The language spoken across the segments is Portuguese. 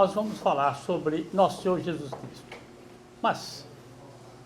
nós vamos falar sobre Nosso Senhor Jesus Cristo. Mas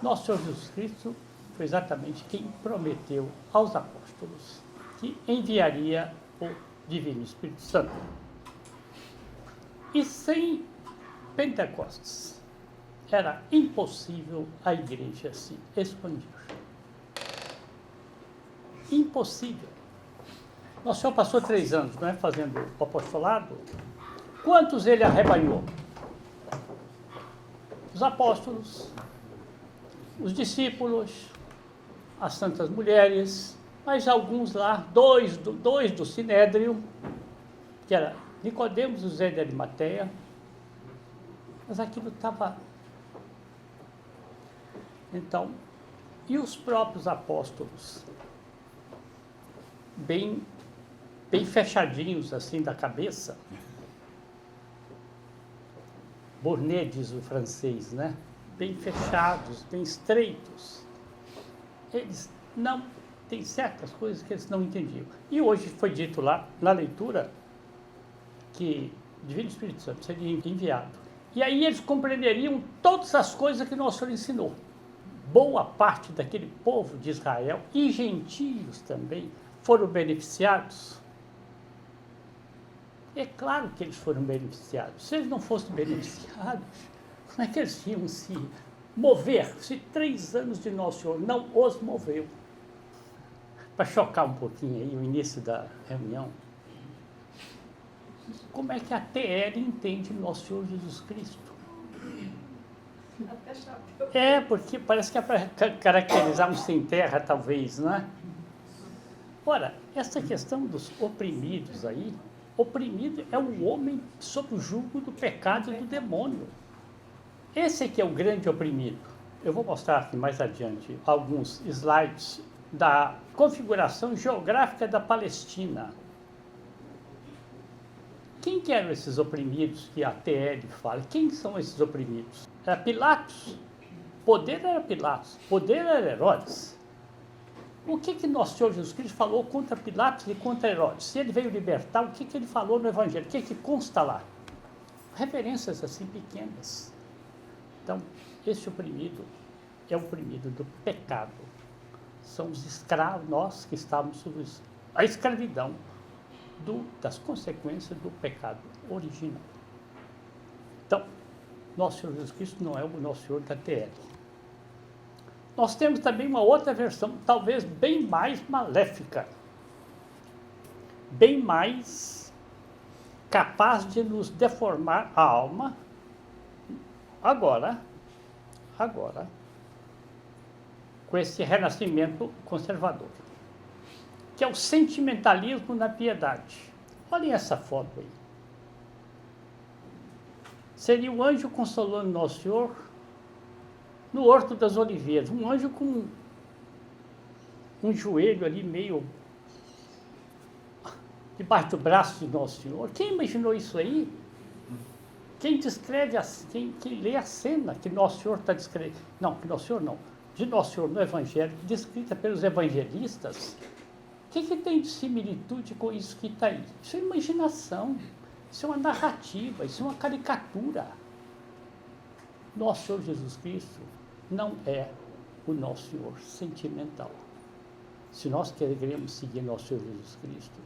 Nosso Senhor Jesus Cristo foi exatamente quem prometeu aos apóstolos que enviaria o Divino Espírito Santo. E sem Pentecostes era impossível a igreja se expandir. Impossível. Nosso Senhor passou 3 anos, não é, fazendo o apostolado. Quantos ele arrebanhou? Os apóstolos, os discípulos, as santas mulheres, mas alguns lá, dois do Sinédrio, que era Nicodemos e José de Arimateia, mas aquilo estava... Então, e os próprios apóstolos, bem fechadinhos assim da cabeça, Burnet diz o francês, né? Bem fechados, bem estreitos. Eles não, tem certas coisas que eles não entendiam. E hoje foi dito lá, na leitura, que o Divino Espírito Santo seria enviado. E aí eles compreenderiam todas as coisas que Nosso Senhor ensinou. Boa parte daquele povo de Israel, e gentios também, foram beneficiados. É claro que eles foram beneficiados. Se eles não fossem beneficiados, como é que eles iam se mover? Se 3 anos de Nosso Senhor não os moveu. Para chocar um pouquinho aí o início da reunião, como é que a TL entende Nosso Senhor Jesus Cristo? É, porque parece que é para caracterizar um sem terra, talvez, não é? Ora, essa questão dos oprimidos aí, oprimido é o homem sob o jugo do pecado e do demônio. Esse aqui é o grande oprimido. Eu vou mostrar aqui mais adiante alguns slides da configuração geográfica da Palestina. Quem que eram esses oprimidos que a TL fala? Quem são esses oprimidos? Era Pilatos. Poder era Pilatos. Poder era Herodes. O que Nosso Senhor Jesus Cristo falou contra Pilatos e contra Herodes? Se ele veio libertar, o que ele falou no Evangelho? O que consta lá? Referências assim pequenas. Então, esse oprimido é o oprimido do pecado. São os escravos, nós que estávamos sob a escravidão das consequências do pecado original. Então, Nosso Senhor Jesus Cristo não é o Nosso Senhor da TL. Nós temos também uma outra versão, talvez bem mais maléfica, bem mais capaz de nos deformar a alma, agora, com esse renascimento conservador, que é o sentimentalismo na piedade. Olhem essa foto aí. Seria o anjo consolando Nosso Senhor no Horto das Oliveiras, um anjo com um joelho ali meio debaixo do braço de Nosso Senhor. Quem imaginou isso aí? Quem descreve, quem lê a cena que Nosso Senhor está descrevendo, não, que Nosso Senhor não, de Nosso Senhor no Evangelho, descrita pelos evangelistas, o que tem de similitude com isso que está aí? Isso é imaginação, isso é uma narrativa, isso é uma caricatura. Nosso Senhor Jesus Cristo não é o Nosso Senhor sentimental. Se nós queremos seguir Nosso Senhor Jesus Cristo,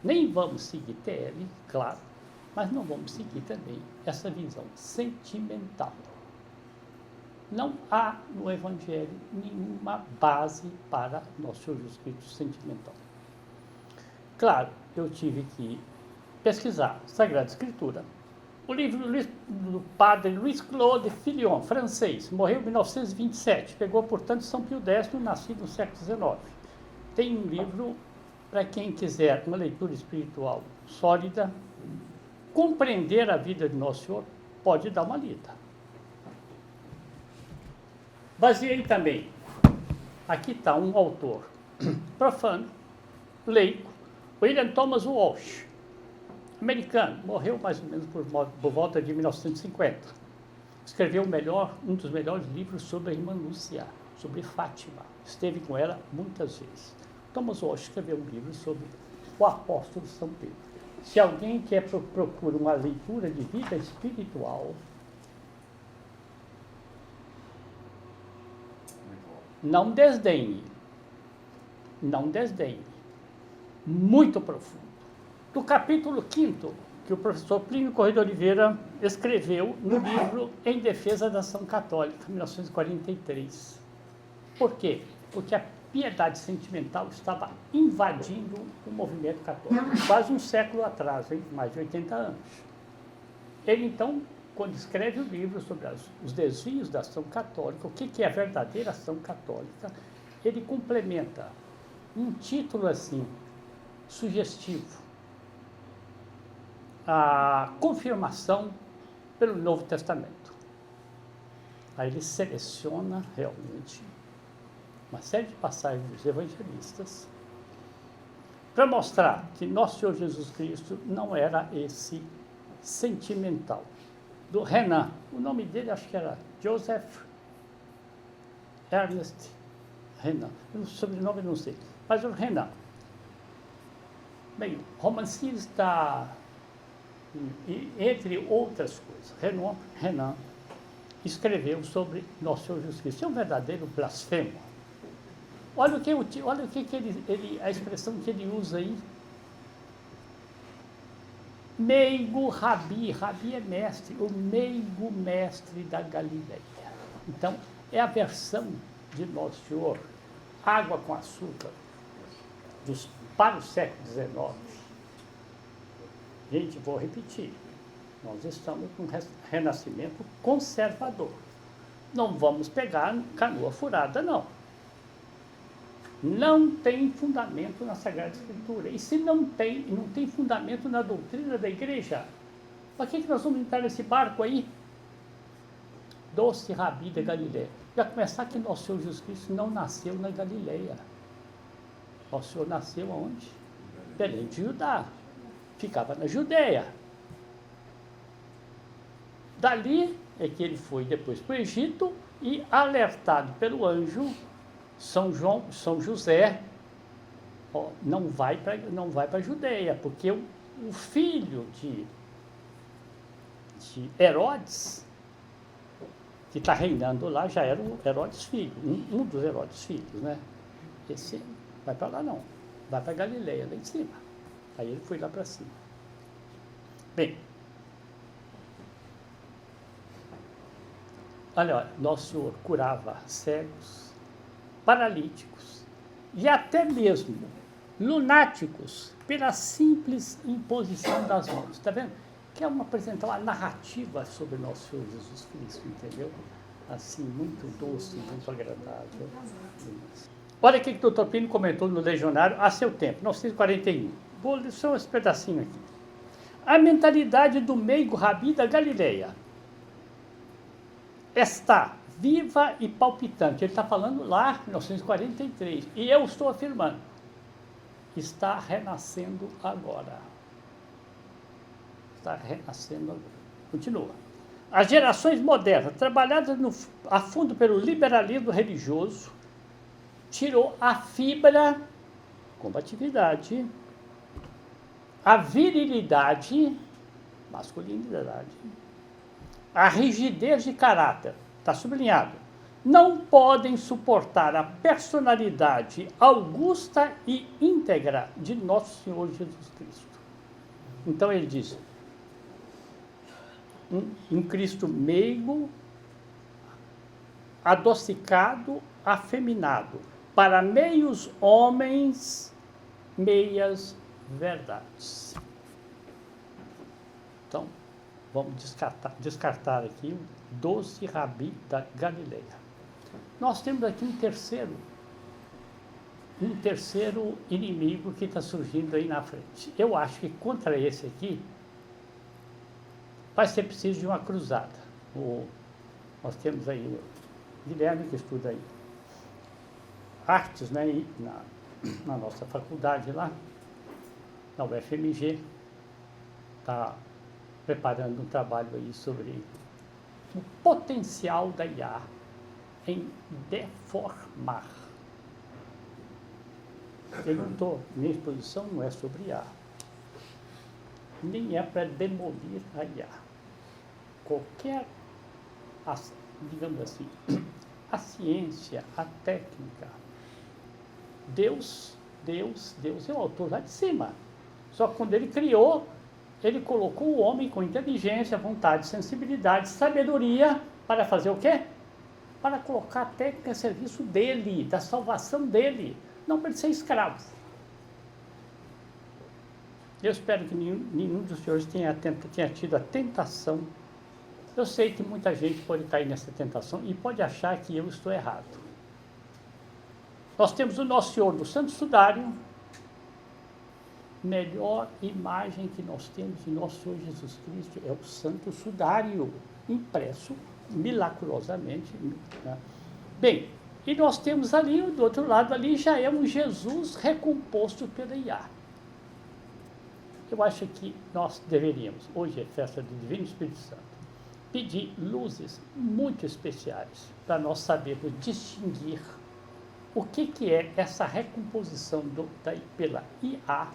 nem vamos seguir TL, claro, mas não vamos seguir também essa visão sentimental. Não há no Evangelho nenhuma base para Nosso Senhor Jesus Cristo sentimental. Claro, eu tive que pesquisar Sagrada Escritura. O livro do padre Louis Claude Filion, francês, morreu em 1927, pegou, portanto, São Pio X, nascido no século XIX. Tem um livro para quem quiser uma leitura espiritual sólida, compreender a vida de Nosso Senhor, pode dar uma lida. Baseei também, aqui está um autor profano, leigo, William Thomas Walsh, americano, morreu mais ou menos por volta de 1950. Escreveu um dos melhores livros sobre a irmã Lúcia, sobre Fátima. Esteve com ela muitas vezes. Thomas Walsh escreveu um livro sobre o apóstolo São Pedro. Se alguém quer procura uma leitura de vida espiritual, não desdenhe. Não desdenhe. Muito profundo. Do capítulo 5º, que o professor Plínio Corrêa de Oliveira escreveu no livro Em Defesa da Ação Católica, 1943. Por quê? Porque a piedade sentimental estava invadindo o movimento católico, quase um século atrás, hein? Mais de 80 anos. Ele, então, quando escreve o livro sobre os desvios da ação católica, o que é a verdadeira ação católica, ele complementa um título assim, sugestivo: a confirmação pelo Novo Testamento. Aí ele seleciona realmente uma série de passagens dos evangelistas para mostrar que nosso Senhor Jesus Cristo não era esse sentimental. Do Renan, o nome dele acho que era Joseph Ernest Renan, o sobrenome eu não sei, mas o Renan. Bem, romancista, entre outras coisas, Renan escreveu sobre nosso Senhor Jesus Cristo. É um verdadeiro blasfemo. Olha o que a expressão que ele usa aí. Meigo Rabi é mestre, o meigo mestre da Galileia. Então, é a versão de Nosso Senhor, água com açúcar, para o século XIX. Gente, vou repetir, nós estamos com um renascimento conservador. Não vamos pegar canoa furada, não. Não tem fundamento na Sagrada Escritura. E se não tem fundamento na doutrina da igreja, para que nós vamos entrar nesse barco aí? Doce Rabi da Galileia. Já começar que nosso Senhor Jesus Cristo não nasceu na Galileia. Nosso Senhor nasceu aonde? Belém de Judá. Ficava na Judéia. Dali é que ele foi depois para o Egito e, alertado pelo anjo, São José, ó, não vai para a Judéia, porque o filho de Herodes, que está reinando lá, já era o Herodes filho, um dos Herodes filhos, né? Esse vai para lá não, vai para Galileia, lá em cima. Aí ele foi lá para cima. Bem, olha, Nosso Senhor curava cegos, paralíticos e até mesmo lunáticos pela simples imposição das mãos. Está vendo? Que é apresentar uma narrativa sobre nosso Senhor Jesus Cristo, entendeu? Assim, muito doce, muito agradável. Olha o que o Dr. Plínio comentou no Legionário a seu tempo, 1941. Vou ler só esse pedacinho aqui. A mentalidade do meigo Rabi da Galileia está viva e palpitante. Ele está falando lá, em 1943. E eu estou afirmando. Está renascendo agora. Está renascendo agora. Continua. As gerações modernas, trabalhadas a fundo pelo liberalismo religioso, tirou a fibra, combatividade, a virilidade, masculinidade, a rigidez de caráter, está sublinhado, não podem suportar a personalidade augusta e íntegra de nosso Senhor Jesus Cristo. Então ele diz, um Cristo meigo, adocicado, afeminado, para meios homens, meias verdades. Então, vamos descartar aqui o doce Rabi da Galileia. Nós temos aqui um terceiro inimigo que está surgindo aí na frente. Eu acho que contra esse aqui vai ser preciso de uma cruzada. Nós temos aí o Guilherme que estuda aí artes, né, na nossa faculdade lá, na UFMG, está preparando um trabalho aí sobre o potencial da IA em deformar. Minha exposição não é sobre IA. nem é para demolir a IA. Qualquer, digamos assim, a ciência, a técnica, Deus é o autor lá de cima. Só que quando ele criou, ele colocou o homem com inteligência, vontade, sensibilidade, sabedoria, para fazer o quê? Para colocar a técnica a serviço dele, da salvação dele, não para ele ser escravo. Eu espero que nenhum dos senhores tenha tido a tentação. Eu sei que muita gente pode cair nessa tentação e pode achar que eu estou errado. Nós temos o Nosso Senhor do Santo Sudário, melhor imagem que nós temos de Nosso Senhor Jesus Cristo é o Santo Sudário, impresso milagrosamente. Né? Bem, e nós temos ali, do outro lado ali, já é um Jesus recomposto pela IA. Eu acho que nós deveríamos, hoje é festa do Divino Espírito Santo, pedir luzes muito especiais para nós sabermos distinguir o que é essa recomposição pela IA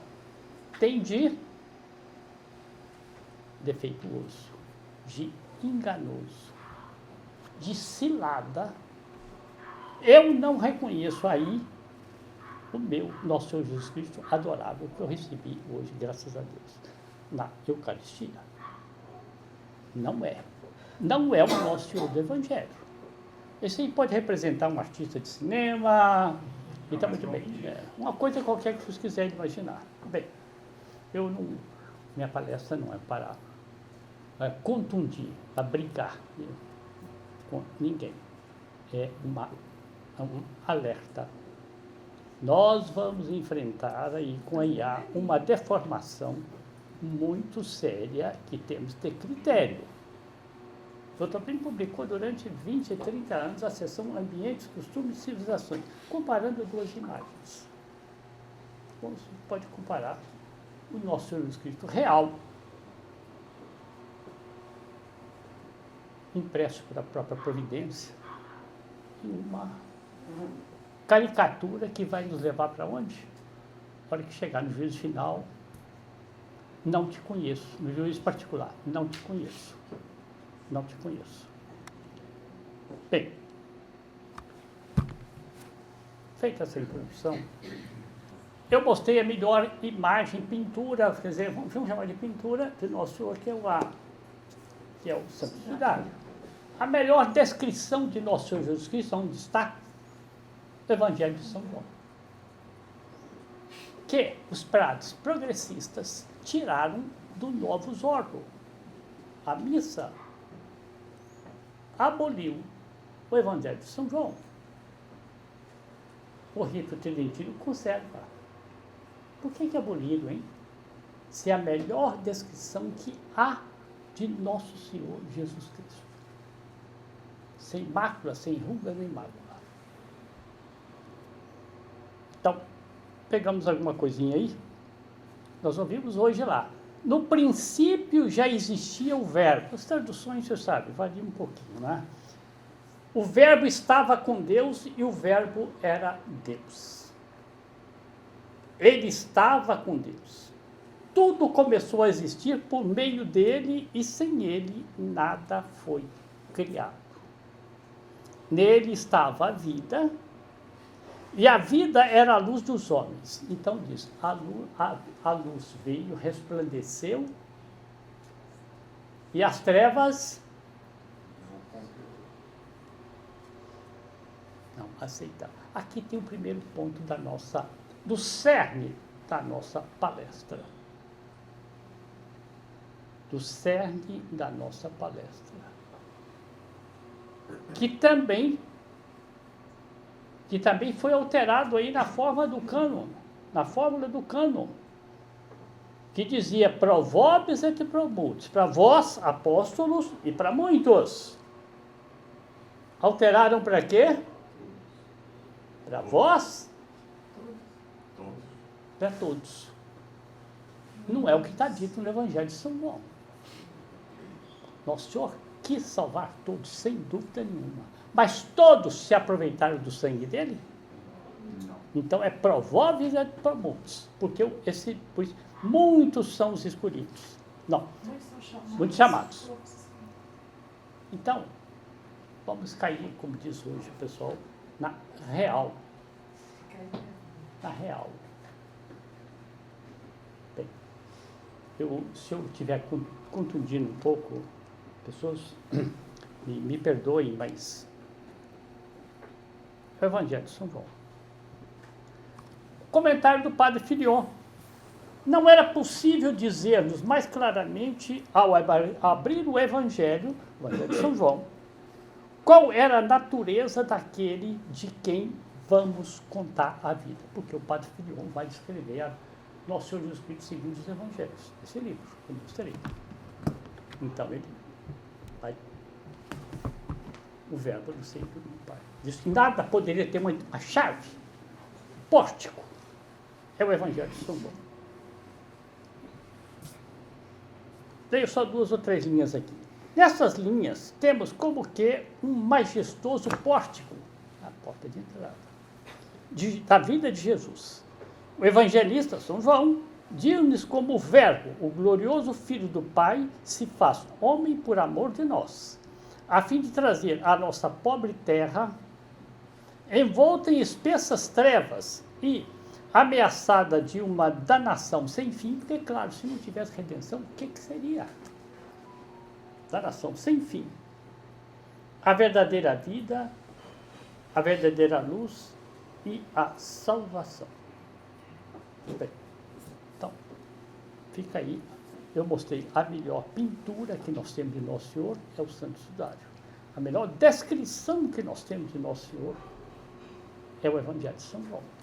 tem de defeituoso, de enganoso, de cilada. Eu não reconheço aí o meu Nosso Senhor Jesus Cristo adorável que eu recebi hoje, graças a Deus, na Eucaristia. Não é. Não é o Nosso Senhor do Evangelho. Esse aí pode representar um artista de cinema, e está muito bem. Uma coisa qualquer que vocês quiserem imaginar. Bem, minha palestra não é para contundir, para brigar com ninguém. É um alerta. Nós vamos enfrentar aí com a IA uma deformação muito séria que temos de ter critério. O Dr. Plínio publicou durante 20 e 30 anos a seção Ambientes, Costumes e Civilizações, comparando duas imagens. Você pode comparar o Nosso Senhor Jesus Cristo real, impresso pela própria providência, e uma caricatura que vai nos levar para onde? Na hora que chegar no juízo final, não te conheço. No juízo particular, não te conheço. Não te conheço. Bem, feita essa introdução, eu mostrei a melhor imagem, pintura, quer dizer, vamos chamar de pintura de Nosso Senhor, que é o Santo Sudário. A melhor descrição de Nosso Senhor Jesus Cristo, onde está? O Evangelho de São João. Que os padres progressistas tiraram do Novus Ordo. A missa aboliu o Evangelho de São João. O rito tridentino conserva. Por que aboliram, hein? Se é a melhor descrição que há de Nosso Senhor Jesus Cristo. Sem mácula, sem ruga nem mácula. Então, pegamos alguma coisinha aí. Nós ouvimos hoje lá. No princípio já existia o verbo. As traduções, você sabe, variam um pouquinho, né? O verbo estava com Deus e o verbo era Deus. Ele estava com Deus. Tudo começou a existir por meio dele e sem ele nada foi criado. Nele estava a vida e a vida era a luz dos homens. Então diz, a luz veio, resplandeceu e as trevas não aceitaram. Aqui tem o primeiro ponto do cerne da nossa palestra. Do cerne da nossa palestra. Que também foi alterado aí na forma do cânon, na fórmula do cânon, que dizia pro vobis et pro multis, para vós, apóstolos, e para muitos. Alteraram para quê? Para vós? Para todos. Não é o que está dito no Evangelho de São João. Nosso Senhor quis salvar todos, sem dúvida nenhuma. Mas todos se aproveitaram do sangue dele? Então é provável e é para muitos, porque muitos são os escolhidos. Não, muitos chamados. Então, vamos cair, como diz hoje o pessoal, na real. Na real. Bem, se eu estiver contundindo um pouco, pessoas me perdoem, mas o Evangelho de São João. Comentário do padre Filion. Não era possível dizer-nos mais claramente, ao abrir o Evangelho de São João, qual era a natureza daquele de quem vamos contar a vida. Porque o padre Filion vai descrever a Nosso Senhor Jesus Cristo segundo os Evangelhos, esse livro, que eu mostrei. Então ele vai. O verbo do Senhor do Pai. Diz que nada poderia ter uma chave, pórtico. É o Evangelho de São João. Tenho só 2 ou 3 linhas aqui. Nessas linhas, temos como que um majestoso pórtico, a porta de entrada, da vida de Jesus. O evangelista São João diz-nos como o Verbo, o glorioso Filho do Pai, se faz homem por amor de nós, a fim de trazer a nossa pobre terra, envolta em espessas trevas e ameaçada de uma danação sem fim, porque, claro, se não tivesse redenção, o que seria? Danação sem fim. A verdadeira vida, a verdadeira luz e a salvação. Bem, então, fica aí. Eu mostrei a melhor pintura que nós temos de Nosso Senhor, é o Santo Sudário. A melhor descrição que nós temos de Nosso Senhor é o Evangelho de São João.